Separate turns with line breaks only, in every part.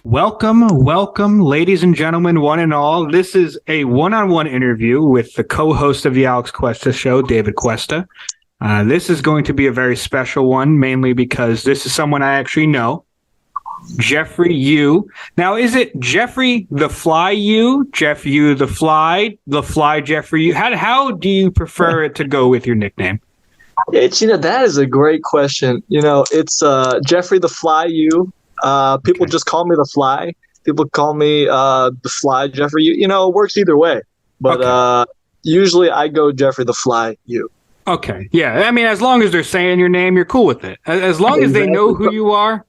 Welcome, ladies and gentlemen, one and all. This is a one-on-one interview with the co-host of the Alex Cuesta Show, David Cuesta. This is going to be a very special one, mainly because this is someone I actually know, Jeffery Yu. Now, is it Jeffery the Fly Yu, Jeff Yu the Fly Jeffery Yu? How do you prefer it to go with your nickname?
That is a great question. It's Jeffery the Fly Yu. People just call me the Fly. People call me the Fly Jeffery. It works either way. But usually I go Jeffery the Fly you.
Okay. Yeah. I mean, as long as they're saying your name, you're cool with it. As long as they know who you are.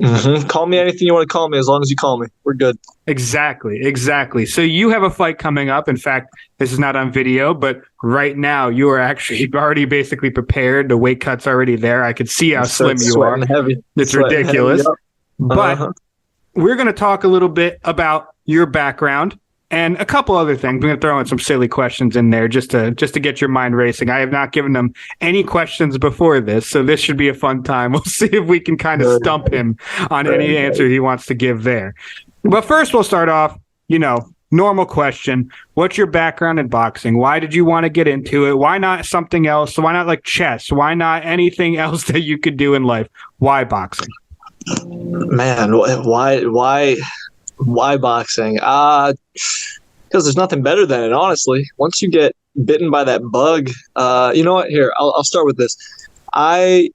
Mm-hmm. Call me anything you want to call me. As long as you call me, we're good.
Exactly. So you have a fight coming up. In fact, this is not on video, but right now you are actually already basically prepared. The weight cut's already there. I could see how slim you are.
Heavy.
It's ridiculous.
Heavy, yep.
But we're going to talk a little bit about your background and a couple other things. We're going to throw in some silly questions in there just to get your mind racing. I have not given them any questions before this, so this should be a fun time. We'll see if we can kind of stump him on any answer he wants to give there. But first, we'll start off, normal question. What's your background in boxing? Why did you want to get into it? Why not something else? Why not like chess? Why not anything else that you could do in life? Why boxing?
Man, why boxing? Because there's nothing better than it, honestly. Once you get bitten by that bug, you know what? Here, I'll start with this. I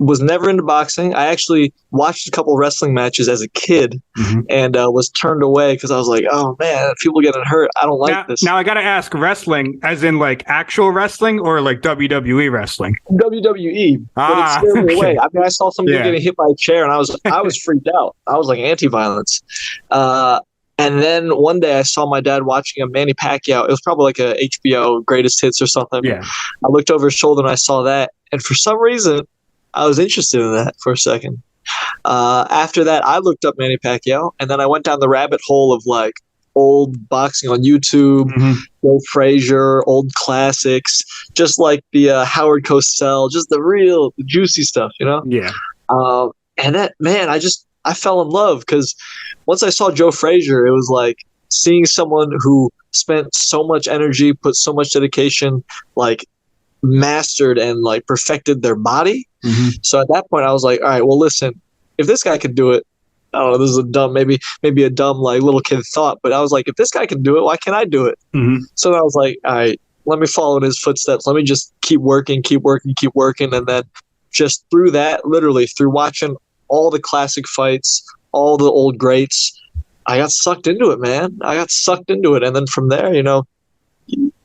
was never into boxing. I actually watched a couple wrestling matches as a kid and was turned away because I was like, oh, man, people getting hurt. I don't like this.
Now, I got to ask, wrestling as in like actual wrestling or like WWE wrestling?
WWE. But it scared me away. I mean, I saw somebody getting hit by a chair and I was freaked out. I was like anti-violence. And then one day I saw my dad watching a Manny Pacquiao. It was probably like a HBO Greatest Hits or something.
Yeah.
I looked over his shoulder and I saw that. And for some reason, I was interested in that for a second. After that, I looked up Manny Pacquiao, and then I went down the rabbit hole of like old boxing on YouTube, old Frazier, old classics, just like the Howard Cosell, just the real juicy stuff,
Yeah.
And that, man, I fell in love because once I saw Joe Frazier, it was like seeing someone who spent so much energy, put so much dedication, like mastered and like perfected their body. So at that point I was like, all right, well, listen, if this guy can do it, I don't know, this is a dumb, maybe a dumb like little kid thought, but I was like, if this guy can do it, why can't I do it? So then I was like, all right, let me follow in his footsteps. Let me just keep working. And then just through that, literally through watching all the classic fights, all the old greats, I got sucked into it, man. And then from there,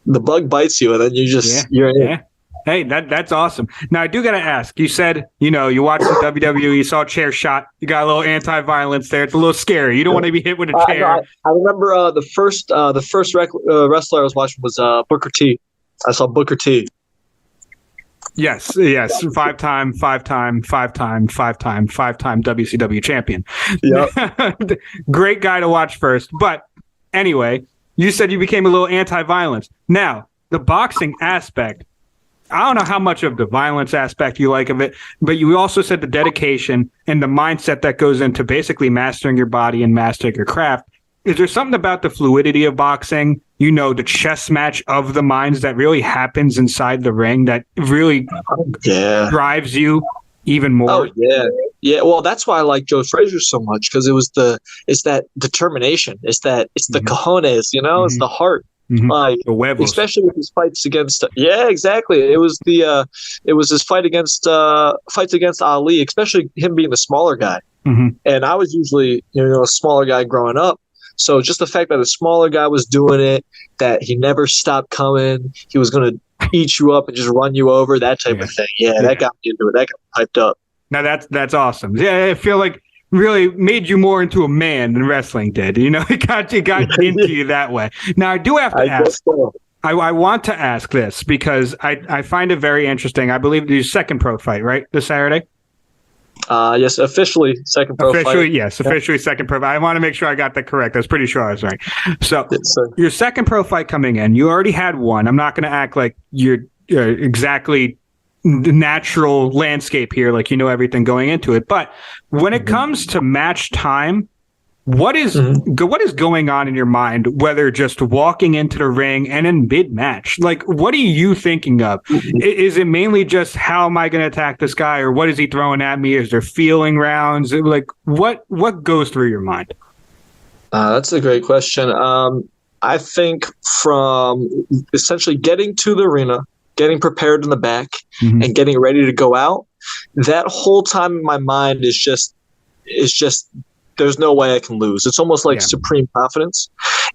the bug bites you and then you're in it.
Hey, that's awesome. Now, I do got to ask, you said, you watched the WWE, you saw a chair shot, you got a little anti-violence there. It's a little scary. You don't want to be hit with a chair.
I remember the first wrestler I was watching was Booker T. I saw Booker T.
Yes. Five-time WCW champion.
Yep.
Great guy to watch first. But anyway, you said you became a little anti-violence. Now, the boxing aspect, I don't know how much of the violence aspect you like of it, but you also said the dedication and the mindset that goes into basically mastering your body and mastering your craft. Is there something about the fluidity of boxing, the chess match of the minds that really happens inside the ring that really drives you even more?
Oh, yeah. Yeah, well, that's why I like Joe Frazier so much, because it's that determination. It's the cojones, it's the heart. Like, especially with his fights against exactly. It was his fights against Ali, especially him being the smaller guy. And I was usually a smaller guy growing up, so just the fact that a smaller guy was doing it, that he never stopped coming, he was going to eat you up and just run you over, that type of thing. That got me into it. That got me hyped up.
Now that's awesome. Yeah, I feel like really made you more into a man than wrestling did. It got into you that way. Now, I do have to ask. So. I want to ask this because I find it very interesting. I believe your second pro fight, right, this Saturday?
Yes, officially second pro
Officially,
fight.
yes. Officially, second pro. I want to make sure I got that correct. I was pretty sure I was right. So,
Yes, sir.
your second pro fight coming in, you already had one. I'm not going to act like you're exactly the natural landscape here, like you know everything going into it. But when it comes to match time, what is going on in your mind, whether just walking into the ring and in mid-match? Like, what are you thinking of? Is it mainly just how am I going to attack this guy, or what is he throwing at me? Is there feeling rounds? Like, what goes through your mind?
That's a great question. I think from essentially getting to the arena, getting prepared in the back, and getting ready to go out, that whole time in my mind is just there's no way I can lose. It's almost like supreme confidence.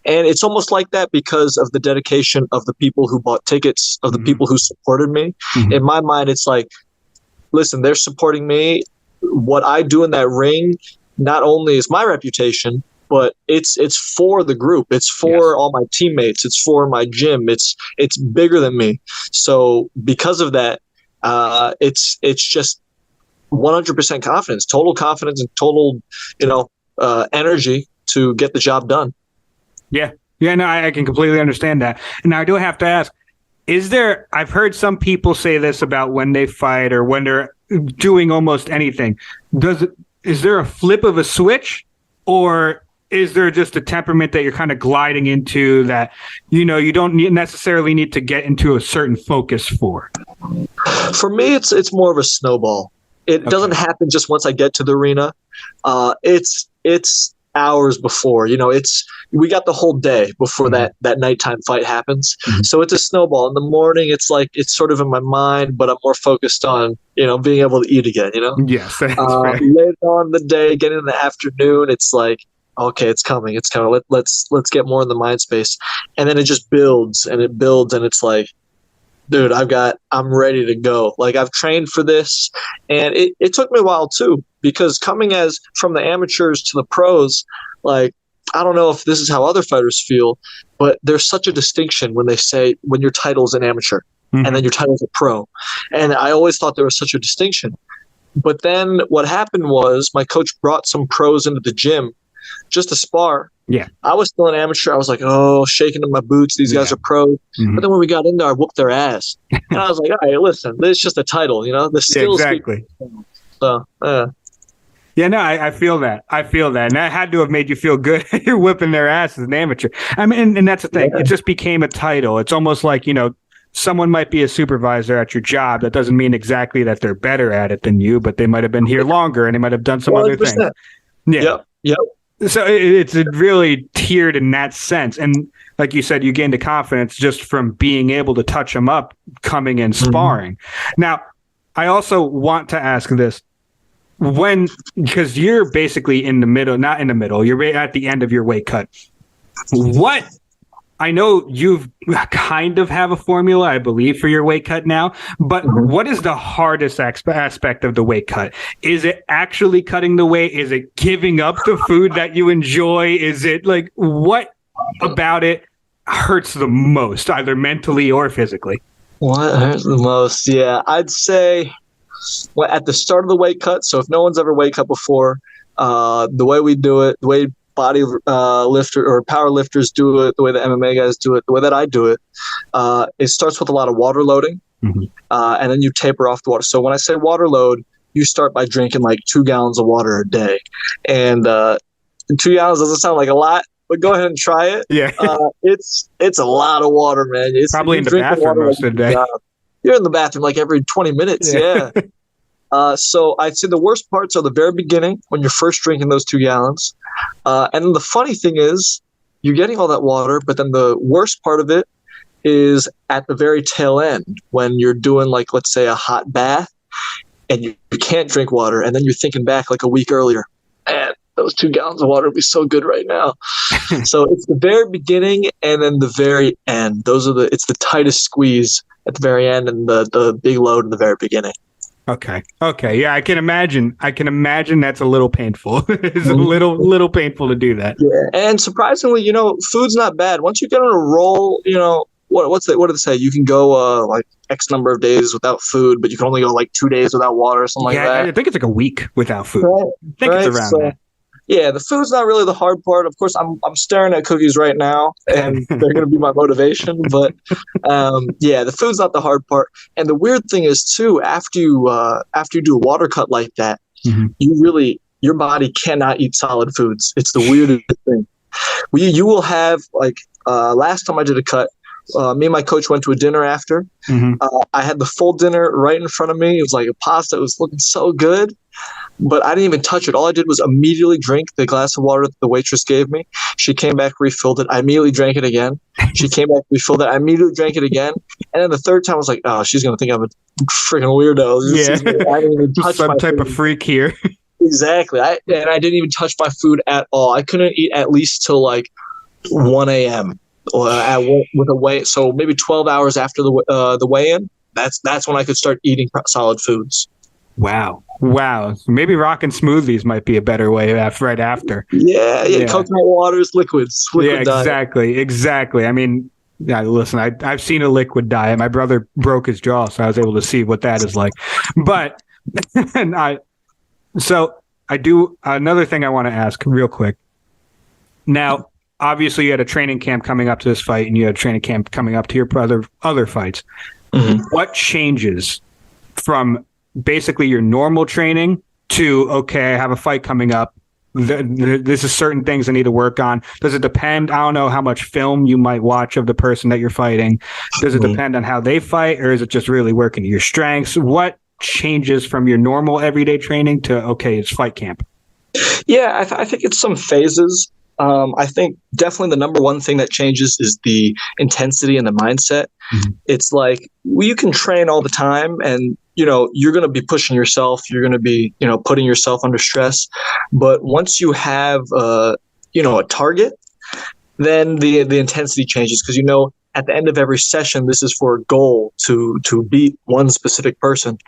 And it's almost like that because of the dedication of the people who bought tickets, of the people who supported me. In my mind, it's like, listen, they're supporting me. What I do in that ring not only is my reputation, but it's for the group. It's for all my teammates. It's for my gym. It's bigger than me. So because of that, it's just 100% confidence, and total, energy to get the job done.
Yeah. No, I can completely understand that. And now I do have to ask, I've heard some people say this about when they fight or when they're doing almost anything. Is there a flip of a switch, or is there just a temperament that you're kind of gliding into that, you don't necessarily need to get into a certain focus for?
For me, it's more of a snowball. It doesn't happen just once I get to the arena. It's hours before. We got the whole day before that nighttime fight happens. So it's a snowball. In the morning, it's sort of in my mind, but I'm more focused on being able to eat again.
Yes, that's fair.
Later on in the day, getting in the afternoon, it's like, okay, it's coming. Let's get more in the mind space, and then it just builds and it builds, and it's like, dude, I'm ready to go. Like, I've trained for this, and it took me a while too, because coming from the amateurs to the pros, like, I don't know if this is how other fighters feel, but there's such a distinction when they say when your title's an amateur and then your title's a pro. And I always thought there was such a distinction. But then what happened was my coach brought some pros into the gym just to spar.
Yeah.
I was still an amateur. I was like, shaking in my boots. These guys are pros. But then when we got in there, I whooped their ass. And I was like, all right, listen, it's just a title, the skills.
Yeah, exactly.
So,
Yeah, no, I feel that. And that had to have made you feel good. You're whipping their ass as an amateur. I mean, and that's the thing. It just became a title. It's almost like, someone might be a supervisor at your job. That doesn't mean exactly that they're better at it than you, but they might have been here longer and they might have done some 100%. Other things. Yeah.
Yep.
So it's really tiered in that sense. And like you said, you gained the confidence just from being able to touch them up, coming in sparring. Now, I also want to ask this. Because you're basically in the middle, not in the middle, you're at the end of your weight cut. I know you've kind of have a formula, I believe, for your weight cut now, but what is the hardest aspect of the weight cut? Is it actually cutting the weight? Is it giving up the food that you enjoy? Is it like, what about it hurts the most, either mentally or physically?
What hurts the most? Yeah, I'd say at the start of the weight cut. So if no one's ever weight cut before, the way we do it, the way body lifter or power lifters do it, the way the MMA guys do it, the way that I do it, it starts with a lot of water loading, and then you taper off the water. So when I say water load, you start by drinking like 2 gallons of water a day, and 2 gallons doesn't sound like a lot, but go ahead and try it.
Yeah,
it's a lot of water, man. It's
probably in the bathroom most of the day.
You're in the bathroom like every 20 minutes. Yeah. So I'd say the worst parts are the very beginning when you're first drinking those 2 gallons. And then the funny thing is you're getting all that water, but then the worst part of it is at the very tail end when you're doing, like, let's say a hot bath and you can't drink water. And then you're thinking back like a week earlier, man, those 2 gallons of water would be so good right now. So it's the very beginning and then the very end. It's the tightest squeeze at the very end and the big load in the very beginning.
Okay. Yeah, I can imagine that's a little painful. It's a little painful to do that.
Yeah, and surprisingly, food's not bad. Once you get on a roll, what do they say? You can go like X number of days without food, but you can only go like 2 days without water or something like that.
I think it's like a week without food.
Right,
I think it's around that.
Yeah, the food's not really the hard part. Of course, I'm staring at cookies right now, and they're going to be my motivation. But yeah, the food's not the hard part. And the weird thing is too, after you do a water cut like that, your body cannot eat solid foods. It's the weirdest thing. You will have like last time I did a cut. Me and my coach went to a dinner after. I had the full dinner right in front of me. It was like a pasta. It was looking so good, but I didn't even touch it. All I did was immediately drink the glass of water that the waitress gave me. She came back, refilled it. I immediately drank it again. She came back, refilled it. I immediately drank it again. And then the third time I was like, oh, she's going to think I'm a freaking weirdo. I didn't even touch
some type of freak here.
Exactly. I didn't even touch my food at all. I couldn't eat at least till like 1 a.m. With a weigh, so maybe 12 hours after the weigh-in. That's when I could start eating solid foods.
Wow. Maybe rocking smoothies might be a better way right after.
Yeah. Coconut waters, liquids. Liquid
diet. Exactly. I mean, yeah. Listen, I've seen a liquid diet. My brother broke his jaw, so I was able to see what that is like. But I do another thing I want to ask real quick. Now, obviously, you had a training camp coming up to this fight, and you had a training camp coming up to your other fights. What changes from basically your normal training to, okay, I have a fight coming up. This is certain things I need to work on. Does it depend? I don't know how much film you might watch of the person that you're fighting. Does it depend on how they fight, or is it just really working your strengths? What changes from your normal everyday training to, okay, it's fight camp?
Yeah, I think it's some phases. I think definitely the number one thing that changes is the intensity and the mindset. It's like you can train all the time, and you're going to be pushing yourself. You're going to be putting yourself under stress. But once you have a target, then the intensity changes, because at the end of every session, this is for a goal to beat one specific person.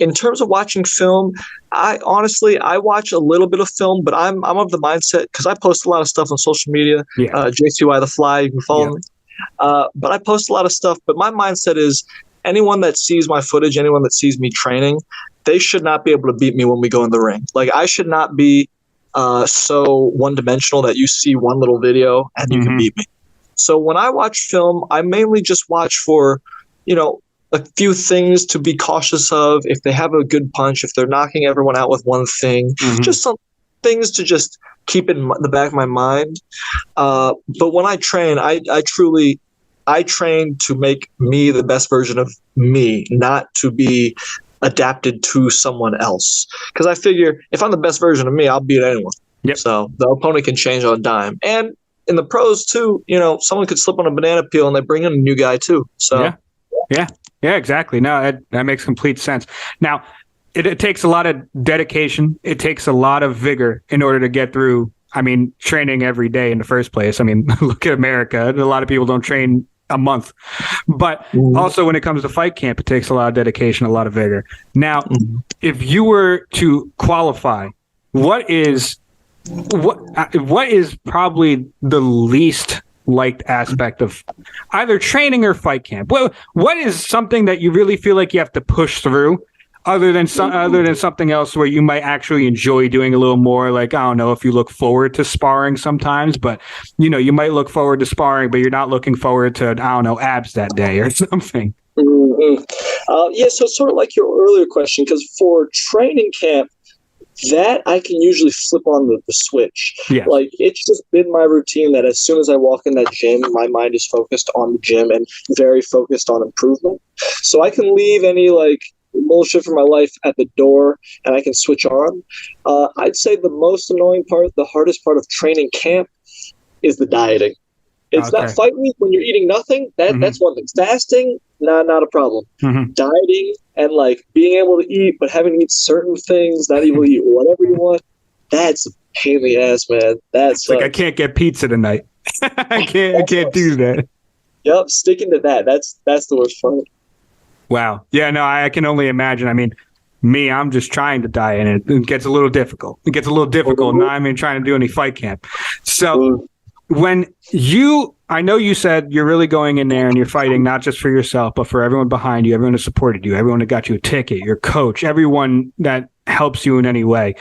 In terms of watching film, I watch a little bit of film, but I'm of the mindset, because I post a lot of stuff on social media. JCY the Fly, you can follow me. But I post a lot of stuff. But my mindset is, anyone that sees my footage, anyone that sees me training, they should not be able to beat me when we go in the ring. Like, I should not be so one-dimensional that you see one little video and you can beat me. So when I watch film, I mainly just watch for, a few things to be cautious of. If they have a good punch, if they're knocking everyone out with one thing, just some things to just keep in the back of my mind. But when I train, I train to make me the best version of me, not to be adapted to someone else. Because I figure if I'm the best version of me, I'll beat anyone. So the opponent can change on a dime. And in the pros too, someone could slip on a banana peel and they bring in a new guy too. So
yeah, exactly. No, that makes complete sense. Now, it takes a lot of dedication. It takes a lot of vigor in order to get through, training every day in the first place. Look at America. A lot of people don't train a month. But also when it comes to fight camp, it takes a lot of dedication, a lot of vigor. Now, if you were to qualify, what is probably the least liked aspect of either training or fight camp? What is something that you really feel like you have to push through, other than something else where you might actually enjoy doing a little more? Like, I don't know if you look forward to sparring sometimes, but you might look forward to sparring, but you're not looking forward to, I don't know, abs that day or something.
So it's sort of like your earlier question, because for training camp, that I can usually flip on the switch. Like, it's just been my routine that as soon as I walk in that gym, my mind is focused on the gym and very focused on improvement. So I can leave any bullshit for my life at the door and I can switch on. I'd say the most annoying part, the hardest part of training camp, is the dieting. It's not fight week when you're eating nothing. That's one thing. Fasting, not a problem. Dieting and being able to eat, but having to eat certain things, not able to eat whatever you want, that's a pain in the ass, man. That's
like, I can't get pizza tonight. I can't do that.
Yep, sticking to that. That's the worst part.
Wow. Yeah, no, I can only imagine. I'm just trying to diet, and it gets a little difficult. Now I'm trying to do any fight camp. So when you I know you said you're really going in there and you're fighting not just for yourself, but for everyone behind you, everyone who supported you, everyone that got you a ticket, your coach, everyone that helps you in any way.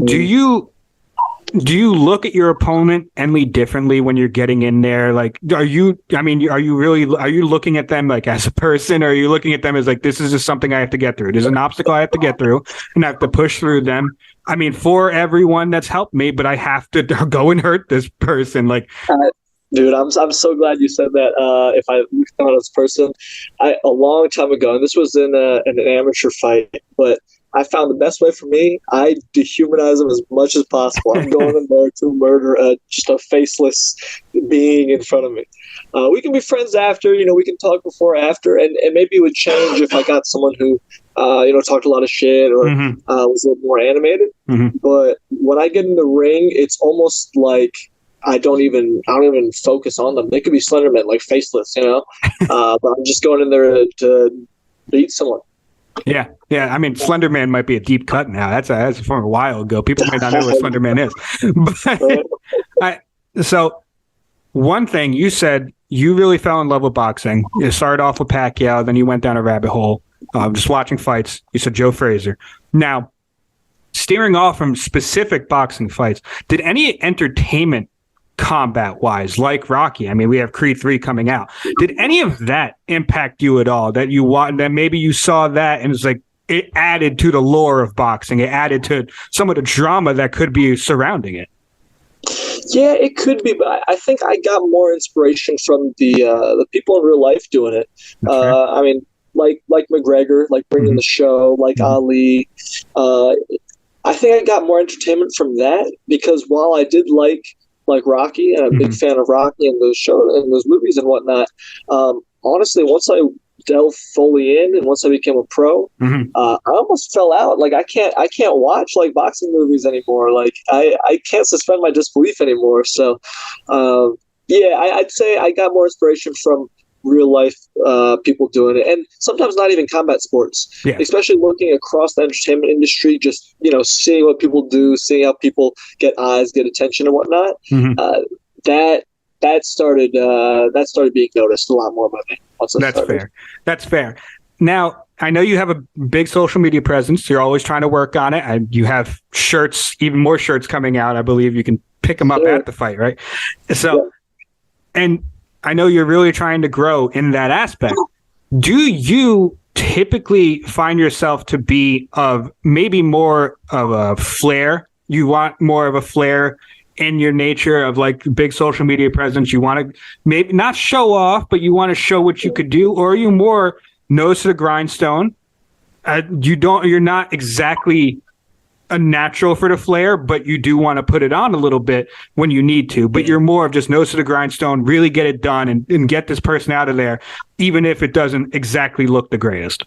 Do you look at your opponent any differently when you're getting in there? Like, are you looking at them like as a person, or are you looking at them as like, this is just something I have to get through? There's an obstacle I have to get through and I have to push through them. I mean, for everyone that's helped me, but I have to go and hurt this person. Like,
dude, I'm so glad you said that. If I look at this person, a long time ago, and this was in an amateur fight, but I found the best way for me, I dehumanize them as much as possible. I'm going in there to murder just a faceless being in front of me. We can be friends after, we can talk before, after, and maybe it would change if I got someone who, talked a lot of shit or was a little more animated.
Mm-hmm.
But when I get in the ring, it's almost like I don't even focus on them. They could be Slenderman, like faceless, but I'm just going in there to beat someone.
Yeah. I mean, Slenderman might be a deep cut now. That's from a while ago. People might not know what Slenderman is. But so one thing you said, you really fell in love with boxing. You started off with Pacquiao, then you went down a rabbit hole, just watching fights. You said Joe Frazier. Now, steering off from specific boxing fights, did any entertainment combat-wise, like Rocky, I mean, we have Creed 3 coming out. Did any of that impact you at all? That maybe you saw that and it's like it added to the lore of boxing. It added to some of the drama that could be surrounding it.
Yeah, it could be, but I think I got more inspiration from the people in real life doing it. I mean, like McGregor, like bringing the show, like Ali. I think I got more entertainment from that because while I did like Rocky, and I'm a big fan of Rocky and those shows and those movies and whatnot. Honestly, once I delved fully in and once I became a pro, I almost fell out. Like I can't watch like boxing movies anymore. Like I can't suspend my disbelief anymore. So I'd say I got more inspiration from real life people doing it, and sometimes not even combat sports, especially looking across the entertainment industry, just seeing what people do, seeing how people get eyes, get attention and whatnot. That started being noticed a lot more by me. That's
fair. Now, I know you have a big social media presence. You're always trying to work on it, and you have shirts, even more shirts coming out. I believe you can pick them up at the fight, right? So and I know you're really trying to grow in that aspect. Do you typically find yourself to be of maybe more of a flair? You want more of a flair in your nature of like big social media presence? You want to maybe not show off, but you want to show what you could do? Or are you more nose to the grindstone? You're not exactly a natural for the flair, but you do want to put it on a little bit when you need to, but you're more of just nose to the grindstone, really get it done and get this person out of there, even if it doesn't exactly look the greatest.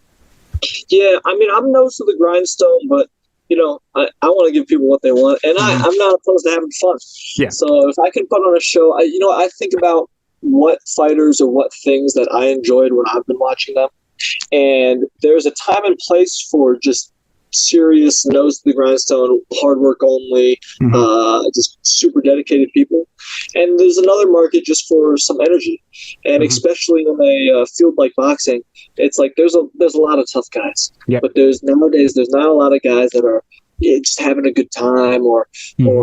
Yeah, I mean, I'm nose to the grindstone, but I want to give people what they want, and I'm not opposed to having fun. Yeah. So if I can put on a show, I think about what fighters or what things that I enjoyed when I've been watching them, and there's a time and place for just serious, nose to the grindstone, hard work only, just super dedicated people. And there's another market just for some energy. And especially in a field like boxing, it's like there's a lot of tough guys. Yep. But nowadays there's not a lot of guys that are just having a good time or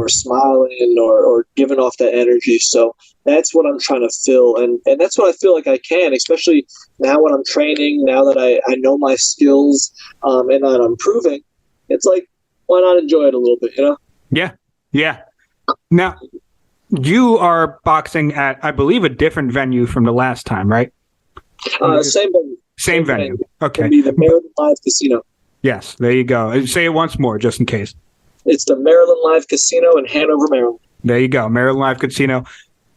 smiling or giving off that energy. So that's what I'm trying to fill, and that's what I feel like I can, especially now when I'm training, now that I know my skills and that I'm improving. It's like, why not enjoy it a little bit,
Yeah. Now, you are boxing at, I believe, a different venue from the last time, right? Same venue. Okay.
It'll be the Maryland Live Casino.
Yes, there you go. Say it once more, just in case.
It's the Maryland Live Casino in Hanover, Maryland.
There you go, Maryland Live Casino.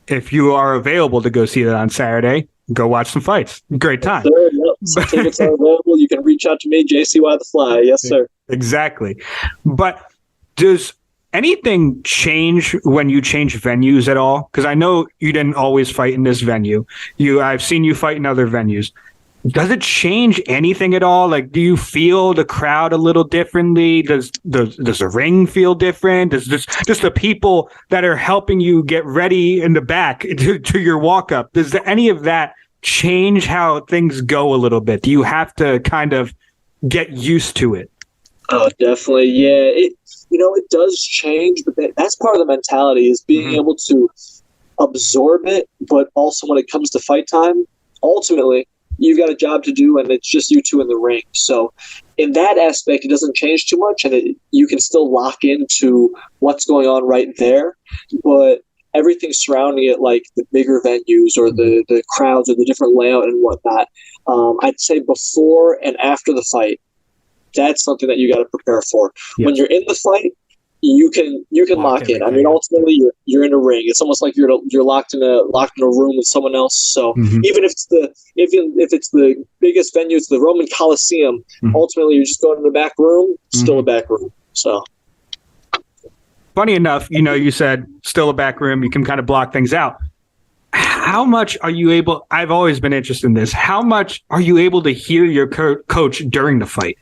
If you are available to go see that on Saturday, go watch some fights. Great time.
Yes, sir. Yep. Some tickets are available. You can reach out to me, JCY the Fly. Yes, sir.
Exactly. But does anything change when you change venues at all? Because I know you didn't always fight in this venue. I've seen you fight in other venues. does it change anything at all? Like, do you feel the crowd a little differently? Does the ring feel different? Does just the people that are helping you get ready in the back to your walk up? Does any of that change how things go a little bit? Do you have to kind of get used to it?
Oh, definitely. Yeah. It does change, but that's part of the mentality is being able to absorb it. But also when it comes to fight time, ultimately, you've got a job to do, and it's just you two in the ring. So in that aspect, it doesn't change too much, and you can still lock into what's going on right there. But everything surrounding it, like the bigger venues or the crowds or the different layout and whatnot, I'd say before and after the fight, that's something that you got to prepare for. Yes. When you're in the fight, you can lock in. I mean, ultimately, you're in a ring. It's almost like you're locked in a room with someone else. So even if it's the biggest venue, it's the Roman Coliseum. Ultimately, you're just going to the back room. Still a back room. So
funny enough, you said still a back room. You can kind of block things out. How much are you able? I've always been interested in this. How much are you able to hear your coach during the fight?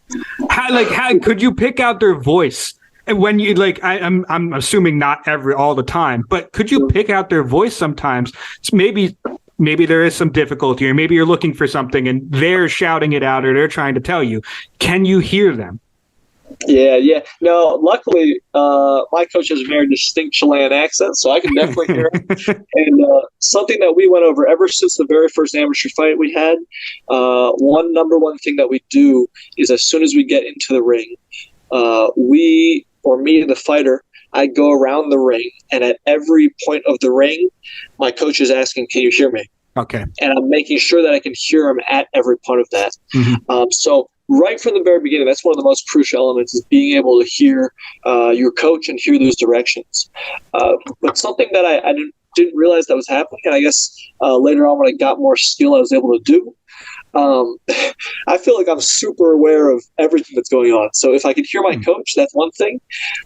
How could you pick out their voice? And when you I'm assuming not all the time, but could you pick out their voice sometimes? So maybe there is some difficulty, or maybe you're looking for something and they're shouting it out, or they're trying to tell you. Can you hear them?
Yeah. No, luckily, my coach has a very distinct Chilean accent, so I can definitely hear him. And something that we went over ever since the very first amateur fight we had, number one thing that we do is as soon as we get into the ring, me, the fighter, I go around the ring, and at every point of the ring, my coach is asking, "Can you hear me?"
Okay.
And I'm making sure that I can hear him at every point of that. So right from the very beginning, that's one of the most crucial elements is being able to hear your coach and hear those directions. But something that I didn't realize that was happening, and I guess later on when I got more skill, I was able to do. I feel like I'm super aware of everything that's going on. So if I could hear my coach, that's one thing.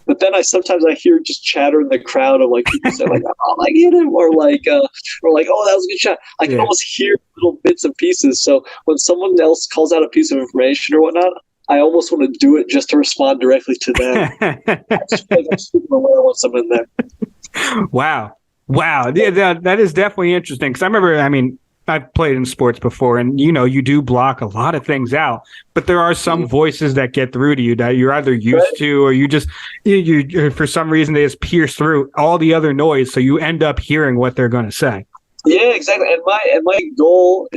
But then sometimes I hear just chatter in the crowd of like people say like, "Oh, I hit him," or like, "Oh, that was a good shot." I can almost hear little bits and pieces. So when someone else calls out a piece of information or whatnot, I almost want to do it just to respond directly to them. I just feel like I'm super aware once I'm in there.
Wow. Yeah, that is definitely interesting. Because I remember, I've played in sports before, and you do block a lot of things out, but there are some voices that get through to you that you're either used to, or you just you for some reason they just pierce through all the other noise, so you end up hearing what they're going to say.
Yeah, exactly. And my goal,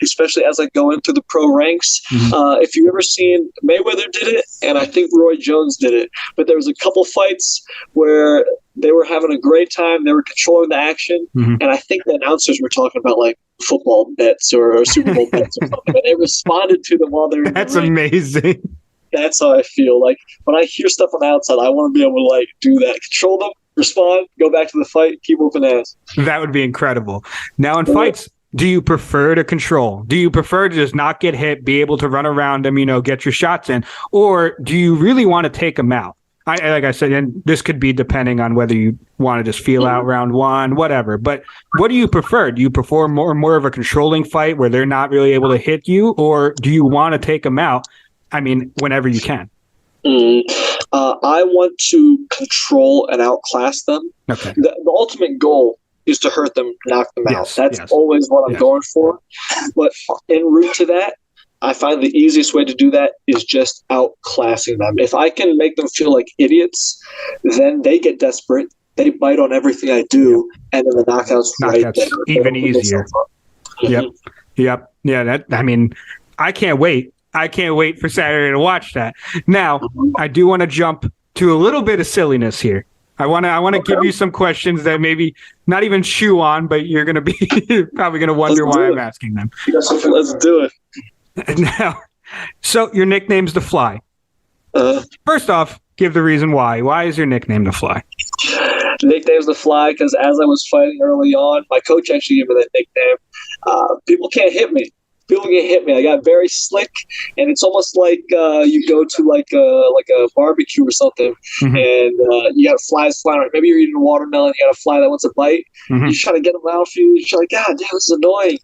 especially as I go into the pro ranks, if you've ever seen Mayweather did it, and I think Roy Jones did it, but there was a couple fights where they were having a great time. They were controlling the action, and I think the announcers were talking about like football bets or Super Bowl bets or something, and they responded to them while they were in
That's
the ring.
amazing.
That's how I feel. Like when I hear stuff on the outside, I want to be able to like do that, control them, respond, go back to the fight, keep whooping ass.
That would be incredible. Now in fights, do you prefer to control? Do you prefer to just not get hit, be able to run around them, get your shots in? Or do you really want to take them out? Like I said, and this could be depending on whether you want to just feel out round one, whatever. But what do you prefer? Do you prefer more of a controlling fight where they're not really able to hit you? Or do you want to take them out, whenever you can?
I want to control and outclass them.
Okay.
The ultimate goal is to hurt them, knock them out. That's always what I'm going for. But en route to that, I find the easiest way to do that is just outclassing them. If I can make them feel like idiots, then they get desperate. They bite on everything I do, and then the knockout's right there.
Even easier. Yep. Yeah. I can't wait. I can't wait for Saturday to watch that. Now, I do want to jump to a little bit of silliness here. I want to give you some questions that maybe not even chew on, but you're going to be probably going to wonder why I'm asking them.
Let's do it.
Now, so your nickname's The Fly. First off, give the reason why. Why is your nickname The Fly?
The nickname's The Fly because as I was fighting early on, my coach actually gave me that nickname. People can't hit me. people can hit me. I got very slick, and it's almost like you go to like a barbecue or something,
Mm-hmm.
and you got flies flying around. Maybe you're eating a watermelon, you got a fly that wants a bite.
Mm-hmm.
You're trying to get them out for you. You're like, God damn, this is annoying.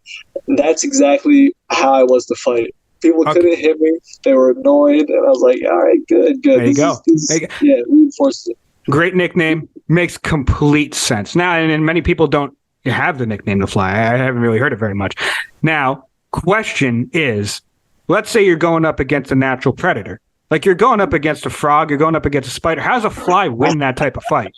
And that's exactly how I was to fight. People couldn't hit me. They were annoyed, and I was like, all right, good.
There you go.
Yeah, reinforced it.
Great nickname. Makes complete sense. Now, and many people don't have the nickname The Fly. I haven't really heard it very much. Now, question is, let's say you're going up against a natural predator. Like you're going up against a frog, you're going up against a spider. How does a fly win that type of fight?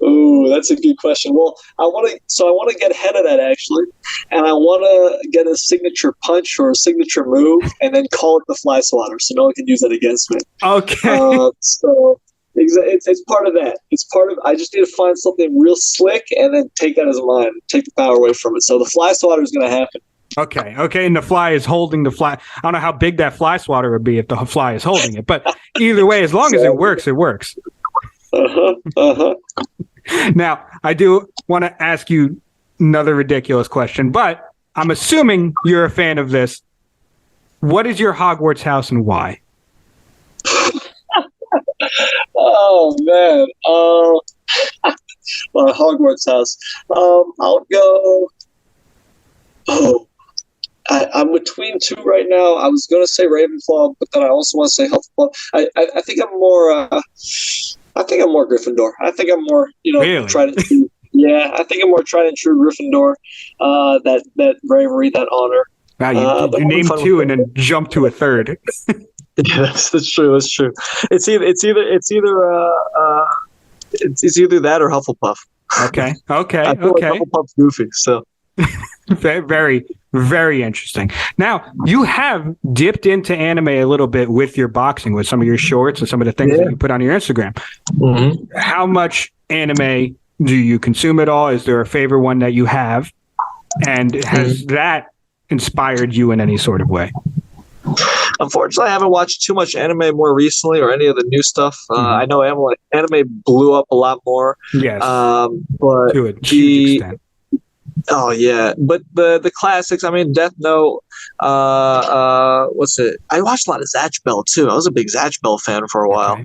Ooh, that's a good question. Well, I want to get ahead of that actually, and I want to get a signature punch or a signature move, and then call it the fly swatter, so no one can use that against me.
Okay.
So it's part of that. It's part of. I just need to find something real slick, and then take that as mine. Take the power away from it. So the fly swatter is going to happen.
Okay, and the fly is holding the fly. I don't know how big that fly swatter would be if the fly is holding it, but either way, as long as it works, it works. Now, I do want to ask you another ridiculous question, but I'm assuming you're a fan of this. What is your Hogwarts house and why?
Oh, man. My Hogwarts house. I'll go... Oh, I'm between two right now. I was going to say Ravenclaw, but then I also want to say Hufflepuff. I think I'm more... I think I'm more Gryffindor. I think I'm more,
really?
tried and true. Yeah, I think I'm more tried and true Gryffindor. That bravery, that honor.
Wow, you named two and then jump to a third.
Yeah, that's true. That's true. It's either that or Hufflepuff.
Okay.
I feel like Hufflepuff's goofy. So
very, very interesting. Now, you have dipped into anime a little bit with your boxing, with some of your shorts and some of the things that you put on your Instagram.
Mm-hmm.
How much anime do you consume at all? Is there a favorite one that you have? And has that inspired you in any sort of way?
Unfortunately, I haven't watched too much anime more recently or any of the new stuff. I know anime blew up a lot more.
Yes,
but
to a huge extent.
Oh yeah, but the classics. I mean, Death Note. What's it? I watched a lot of Zatch Bell too. I was a big Zatch Bell fan for a while. Okay.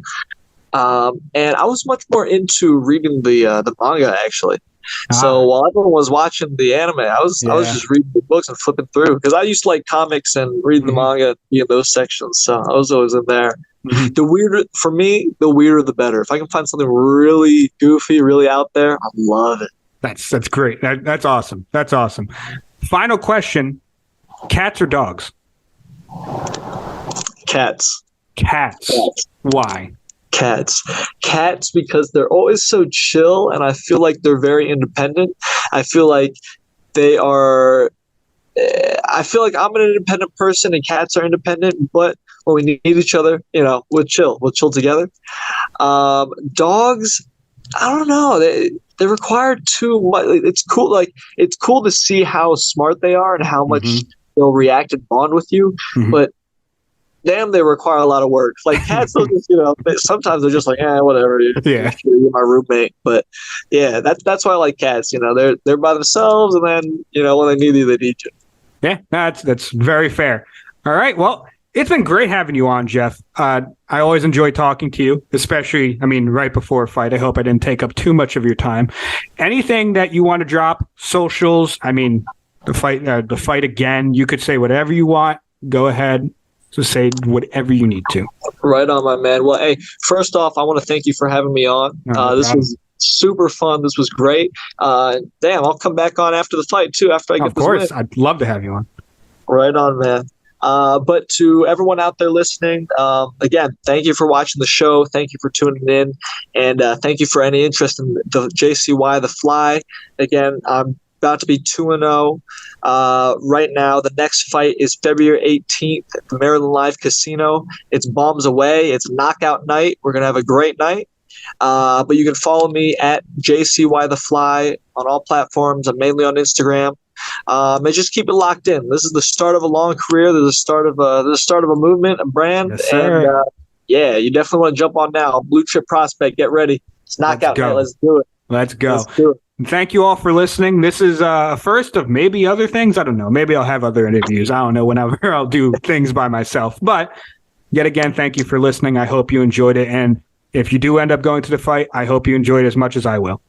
And I was much more into reading the manga actually. So while everyone was watching the anime, I was just reading the books and flipping through because I used to like comics and reading the manga and be in those sections. So I was always in there. Mm-hmm. The weirder the better. If I can find something really goofy, really out there, I love it.
That's great. That's awesome. That's awesome. Final question: cats or dogs?
Cats.
Why? Cats
because they're always so chill, and I feel like they're very independent. I feel like they are. I feel like I'm an independent person, and cats are independent. But when we need each other, we'll chill. We'll chill together. Dogs, I don't know. They require too much. It's cool. Like it's cool to see how smart they are and how much they'll react and bond with you. Mm-hmm. But damn, they require a lot of work. Like cats, they'll just, sometimes they're just like, whatever. You're my roommate. But yeah, that's why I like cats. They're by themselves, and then when they need you, they need you.
Yeah, that's very fair. All right, well, it's been great having you on, Jeff. I always enjoy talking to you, especially, right before a fight. I hope I didn't take up too much of your time. Anything that you want to drop, socials, the fight again, you could say whatever you want. Go ahead. So say whatever you need to. Right
on, my man. Well, hey, first off, I want to thank you for having me on. This was super fun. This was great. Damn, I'll come back on after the fight, too, after I get this win.
Of course. I'd love to have you on.
Right on, man. But to everyone out there listening, again, thank you for watching the show. Thank you for tuning in. And thank you for any interest in the JCY, The Fly. Again, I'm about to be 2-0. Right now, the next fight is February 18th at the Maryland Live Casino. It's bombs away. It's knockout night. We're going to have a great night. But you can follow me at JCY The Fly on all platforms. I'm mainly on Instagram. And just keep it locked in. This is the start of a long career. There's the start of a movement, a brand.
Yes, sir.
And you definitely want to jump on now. Blue chip prospect, get ready. It's knockout night. Let's do it.
Let's go.
Let's do it.
Thank you all for listening. This is a first of maybe other things. I don't know. Maybe I'll have other interviews. I don't know whenever I'll do things by myself. But yet again, thank you for listening. I hope you enjoyed it. And if you do end up going to the fight, I hope you enjoyed it as much as I will.